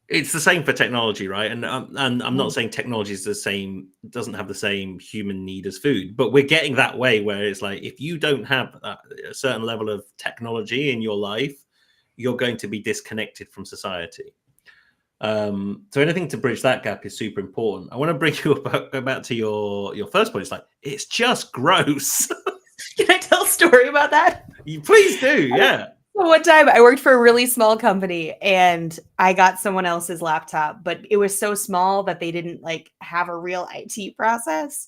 It's the same for technology, right? And I'm not saying technology is the same, doesn't have the same human need as food, but we're getting that way where it's like if you don't have a certain level of technology in your life, you're going to be disconnected from society. So anything to bridge that gap is super important. I want to bring you go back to your first point. It's like it's just gross. Can I tell a story about that? You please do, yeah. So one time I worked for a really small company and I got someone else's laptop, but it was so small that they didn't like have a real IT process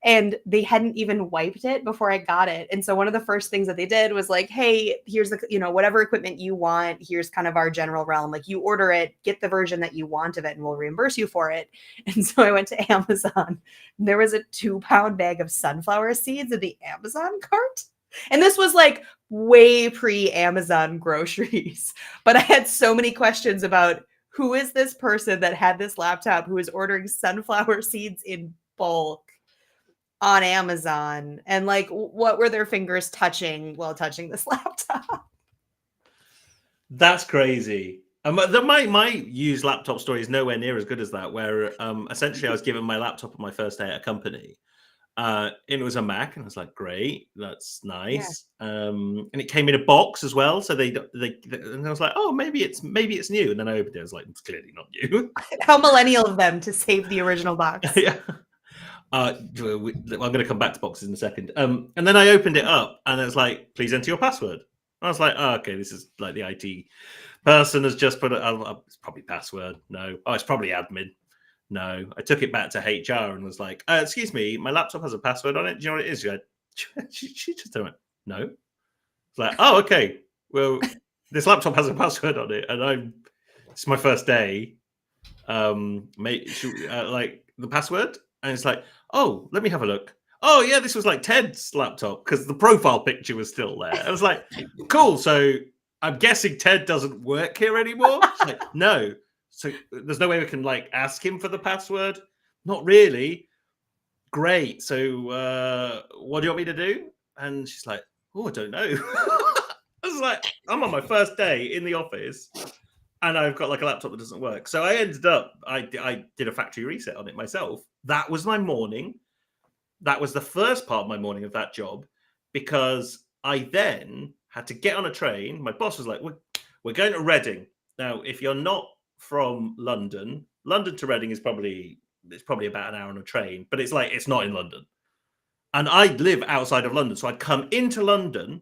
and they hadn't even wiped it before I got it. And so one of the first things that they did was like, hey, here's the, whatever equipment you want, here's kind of our general realm. Like you order it, get the version that you want of it and we'll reimburse you for it. And so I went to Amazon. There was a 2-pound bag of sunflower seeds in the Amazon cart. And this was like way pre Amazon groceries. But I had so many questions about who is this person that had this laptop who is ordering sunflower seeds in bulk on Amazon? And like, what were their fingers touching while touching this laptop? That's crazy. My used laptop story is nowhere near as good as that, where essentially I was given my laptop on my first day at a company. It was a Mac, and I was like, "Great, that's Yeah. nice." And it came in a box as well, so and I was like, "Oh, maybe it's new." And then I opened it, I was like, "It's clearly not new." How millennial of them to save the original box. Yeah. I'm going to come back to boxes in a second. And then I opened it up, and it was like, "Please enter your password." I was like, "Oh, okay, this is like the IT person has just put it. It's probably password. No, oh, it's probably admin. No." I took it back to HR and was like, "Excuse me, my laptop has a password on it. Do you know what it is?" She just went, "No." It's like, "Oh, okay. Well, this laptop has a password on it, and it's my first day. Like the password." And it's like, "Oh, let me have a look. Oh, yeah, this was like Ted's laptop because the profile picture was still there." I was like, "Cool. So I'm guessing Ted doesn't work here anymore." She's like, "No. So there's no way we can like ask him for the password." "Not really." "Great. So what do you want me to do?" And she's like, "Oh, I don't know." I was like, I'm on my first day in the office and I've got like a laptop that doesn't work. So I ended up, I did a factory reset on it myself. That was my morning. That was the first part of my morning of that job because I then had to get on a train. My boss was like, we're going to Reading. Now, if you're not from London, London to Reading is probably about an hour on a train, but it's not in London. And I live outside of London. So I'd come into London,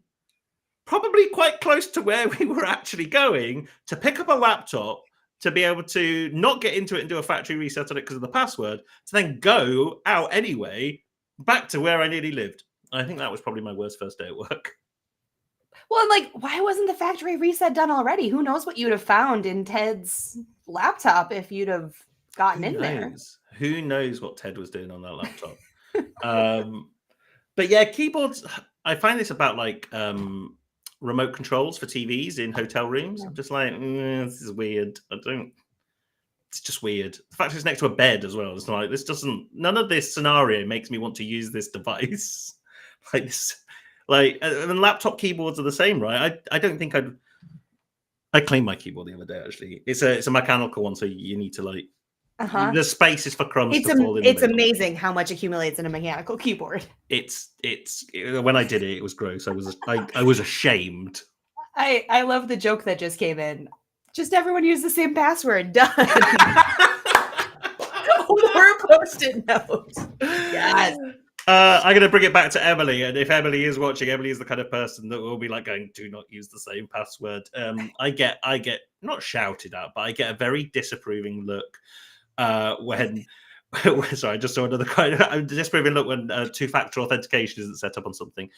probably quite close to where we were actually going, to pick up a laptop, to be able to not get into it and do a factory reset on it because of the password, to then go out anyway, back to where I nearly lived. I think that was probably my worst first day at work. Well, and like, why wasn't the factory reset done already? Who knows what you'd have found in Ted's laptop if you'd have gotten Who in there? knows? Who knows what Ted was doing on that laptop? But yeah, keyboards. I find this about like remote controls for TVs in hotel rooms. Yeah. I'm just like, this is weird. It's just weird. The fact it's next to a bed as well. It's like none of this scenario makes me want to use this device. Like this, and laptop keyboards are the same, right? I don't think I'd I cleaned my keyboard the other day. Actually, it's a mechanical one, so you need to like Uh-huh. the spaces for crumbs to fall in the It's middle. amazing how much accumulates in a mechanical keyboard. It's when I did it, it was gross. I was ashamed. I love the joke that just came in. Just everyone use the same password. Done. Or a post-it note. Yes. I'm going to bring it back to Emily, and if Emily is watching, Emily is the kind of person that will be like going, "Do not use the same password." I get not shouted at, but I get a very disapproving look when. Sorry, I just saw another kind of disapproving look when two-factor authentication isn't set up on something.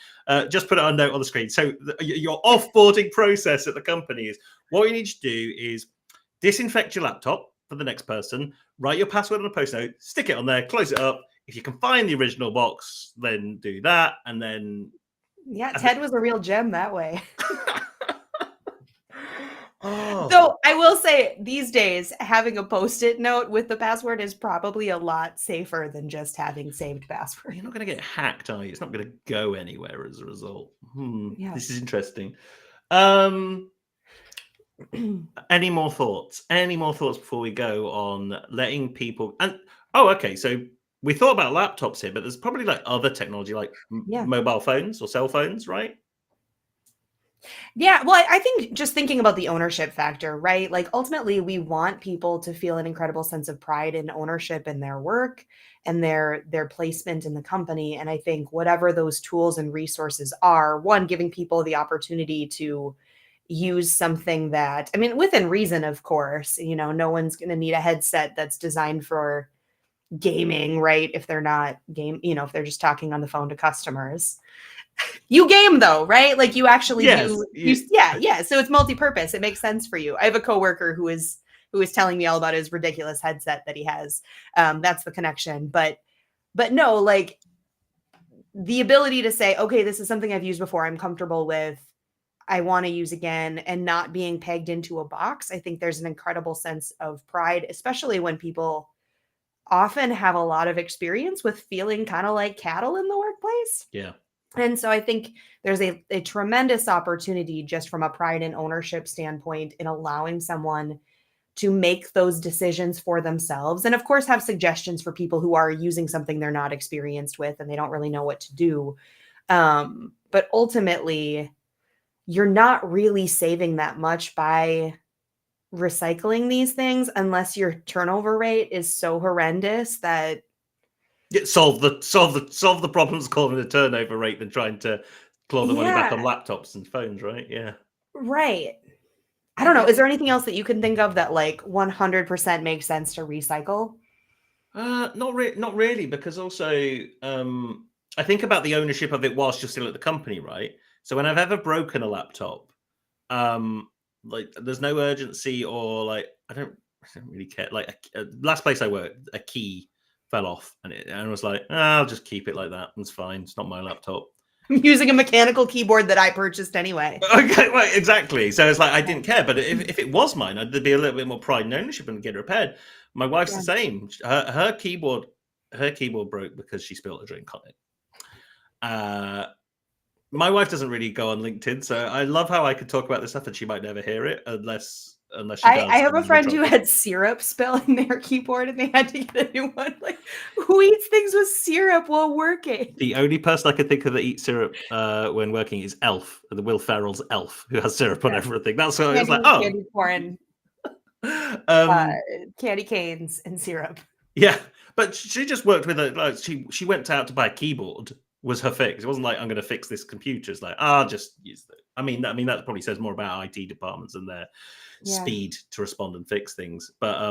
Just put a note on the screen. So your offboarding process at the company is what you need to do is disinfect your laptop for the next person, write your password on a post note, stick it on there, close it up. If you can find the original box, then do that. And then. Yeah, Ted was a real gem that way. Oh. So I will say these days, having a post-it note with the password is probably a lot safer than just having saved password. You're not going to get hacked, are you? It's not going to go anywhere as a result. Yeah. This is interesting. Any more thoughts? Any more thoughts before we go on letting people? And okay. So we thought about laptops here, but there's probably like other technology, like Yeah. mobile phones or cell phones, right? Yeah, well, I think just thinking about the ownership factor, right? Like ultimately we want people to feel an incredible sense of pride and ownership in their work and their placement in the company. And I think whatever those tools and resources are, one, giving people the opportunity to use something that, I mean, within reason, of course, no one's going to need a headset that's designed for gaming, right? If they're not if they're just talking on the phone to customers. You game though, right? Like you actually Yes. yeah. So it's multi-purpose. It makes sense for you. I have a coworker who is telling me all about his ridiculous headset that he has. That's the connection. But no, like the ability to say, okay, this is something I've used before, I'm comfortable with, I want to use again, and not being pegged into a box. I think there's an incredible sense of pride, especially when people often have a lot of experience with feeling kind of like cattle in the workplace. Yeah. And so I think there's a tremendous opportunity just from a pride and ownership standpoint in allowing someone to make those decisions for themselves. And of course, have suggestions for people who are using something they're not experienced with and they don't really know what to do. But ultimately, you're not really saving that much by recycling these things unless your turnover rate is so horrendous that Solve the problems causing the turnover rate than trying to claw the money back on laptops and phones, right? Yeah. Right. I don't know. Is there anything else that you can think of that like 100% makes sense to recycle? Not really, because also I think about the ownership of it whilst you're still at the company, right? So when I've ever broken a laptop, like there's no urgency or like I don't really care. Like last place I worked, a key fell off, and I was like, I'll just keep it like that. It's fine. It's not my laptop. I'm using a mechanical keyboard that I purchased anyway. Okay, right, exactly. So it's like I didn't care, but if it was mine, there'd be a little bit more pride and ownership and get it repaired. My wife's the same. Her keyboard broke because she spilled a drink on it. My wife doesn't really go on LinkedIn, so I love how I could talk about this stuff and she might never hear it unless she does. I have a friend who had syrup spill in their keyboard and they had to get a new one. Like, who eats things with syrup while working? The only person I could think of that eats syrup when working is Elf, the Will Ferrell's Elf, who has syrup on everything. That's what it's like. Oh, candy corn, candy canes, and syrup. Yeah, but she just worked with a like she went out to buy a keyboard was her fix. It wasn't like I'm going to fix this computer. It's like I'll just use it. I mean that probably says more about IT departments and their speed to respond and fix things. But I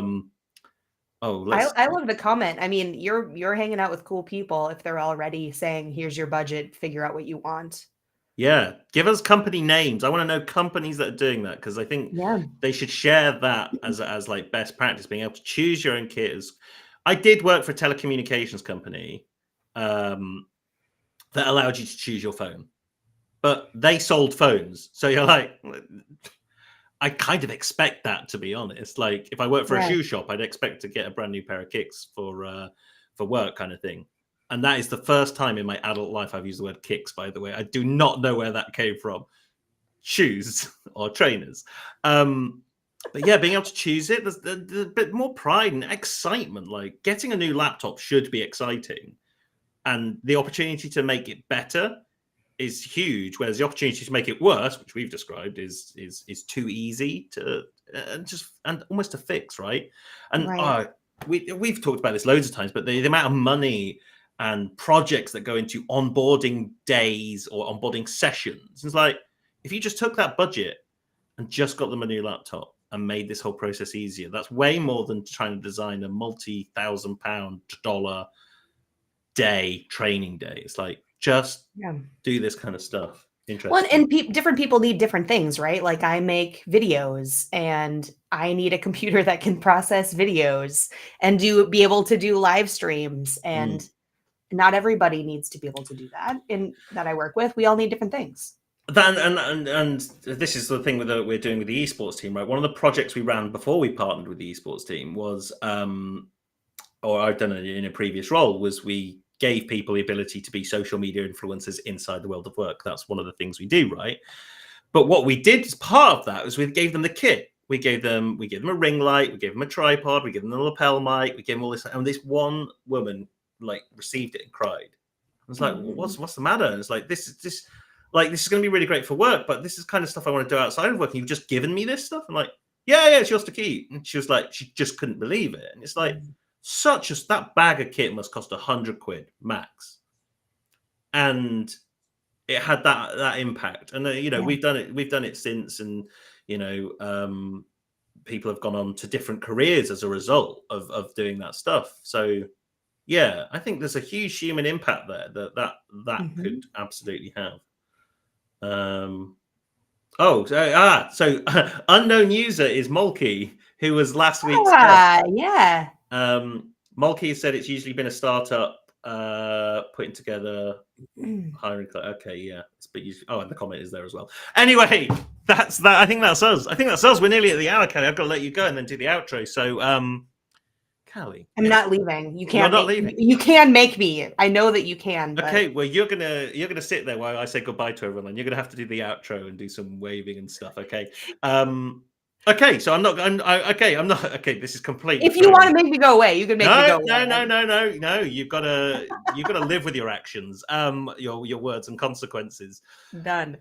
love the comment. I mean, you're hanging out with cool people if they're already saying, "Here's your budget. Figure out what you want." Yeah, give us company names. I want to know companies that are doing that because I think they should share that as like best practice. Being able to choose your own kit. I did work for a telecommunications company that allowed you to choose your phone, but they sold phones. So you're like, I kind of expect that, to be honest. Like if I work for a shoe shop, I'd expect to get a brand new pair of kicks for work kind of thing. And that is the first time in my adult life I've used the word kicks, by the way. I do not know where that came from. shoes or trainers. But yeah, being able to choose it, there's a bit more pride and excitement. Like getting a new laptop should be exciting, and the opportunity to make it better is huge. Whereas the opportunity to make it worse, which we've described, is too easy to and almost to fix, right? And Right. we've talked about this loads of times, but the amount of money and projects that go into onboarding days or onboarding sessions, it's like if you just took that budget and just got them a new laptop and made this whole process easier, that's way more than trying to design a multi-$1,000 day training day. It's like just do this kind of stuff. Well, Interesting. and different people need different things, right? Like I make videos and I need a computer that can process videos and be able to do live streams. And not everybody needs to be able to do that. And that I work with, we all need different things. And this is the thing that we're doing with the esports team, right? One of the projects we ran before we partnered with the esports team was, or I've done it in a previous role, was we gave people the ability to be social media influencers inside the world of work. That's one of the things we do, right? But what we did as part of that was we gave them the kit. We gave them a ring light, we gave them a tripod, we gave them a lapel mic, we gave them all this. And this one woman like received it and cried. I was like, what's the matter? And it's like, this is going to be really great for work, but this is kind of stuff I want to do outside of work. And you've just given me this stuff. I'm like, yeah, it's yours to keep. And she was like, she just couldn't believe it. And it's like, that bag of kit must cost £100 max. And it had that impact. And we've done it since, and people have gone on to different careers as a result of doing that stuff. So yeah, I think there's a huge human impact there that could absolutely have. So unknown user is Molky, who was last week's guest. Yeah. Molky said it's usually been a startup putting together hiring. Okay, yeah. But and the comment is there as well. Anyway, that's that. I think that's us. We're nearly at the hour, Callie. I've got to let you go and then do the outro. So, Callie, I'm not leaving. You can't. You're not leaving. You can make me. I know that you can. But... Okay, well, you're gonna sit there while I say goodbye to everyone, and you're gonna have to do the outro and do some waving and stuff. Okay. Okay, so I'm not. Okay, this is completely. If you want to make me go away, you can make me go away. No. You've got to live with your actions. Your words and consequences. Done.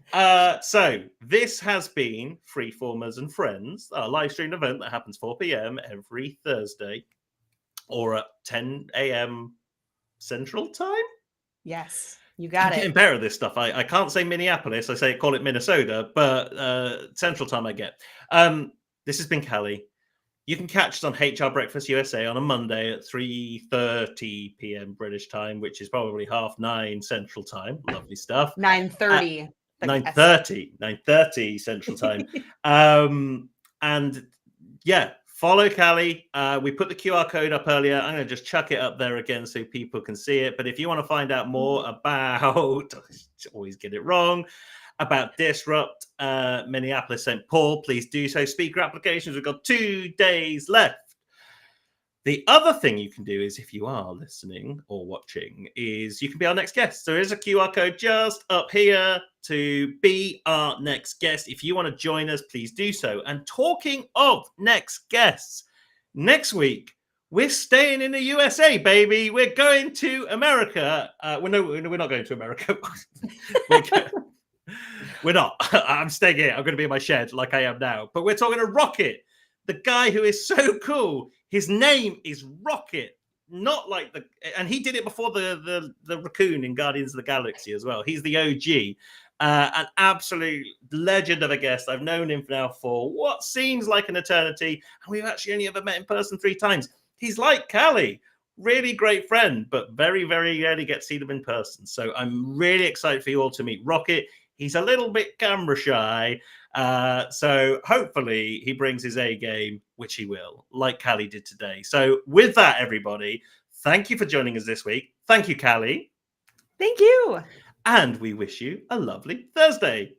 So this has been Freeformers and Friends, a live stream event that happens 4 p.m. every Thursday, or at 10 a.m. Central Time. Yes. You got it. I'm getting better at this stuff. I can't say Minneapolis. I call it Minnesota, but Central Time I get. This has been Callie. You can catch us on HR Breakfast USA on a Monday at 3:30 p.m. British time, which is probably 9:30 Central Time. Lovely stuff. 9:30. 9:30 Central Time. And yeah, follow Callie. We put the QR code up earlier. I'm going to just chuck it up there again so people can see it. But if you want to find out more about, always get it wrong, about Disrupt Minneapolis St. Paul, please do so. Speaker applications, we've got 2 days left. The other thing you can do is, if you are listening or watching, is you can be our next guest. So there's a QR code just up here to be our next guest. If you want to join us, please do so. And talking of next guests, next week, we're staying in the USA, baby. We're going to America. We're not going to America. We're not. I'm staying here. I'm going to be in my shed like I am now. But we're talking to Rocket, the guy who is so cool. His name is Rocket, not like and he did it before the raccoon in Guardians of the Galaxy as well. He's the OG, an absolute legend of a guest. I've known him now for what seems like an eternity, and we've actually only ever met in person 3 times. He's like Callie, really great friend, but very, very rarely get to see them in person. So I'm really excited for you all to meet Rocket. He's a little bit camera shy, so hopefully he brings his A game, which he will, like Callie did today. So with that, everybody, thank you for joining us this week. Thank you, Callie. Thank you. And we wish you a lovely Thursday.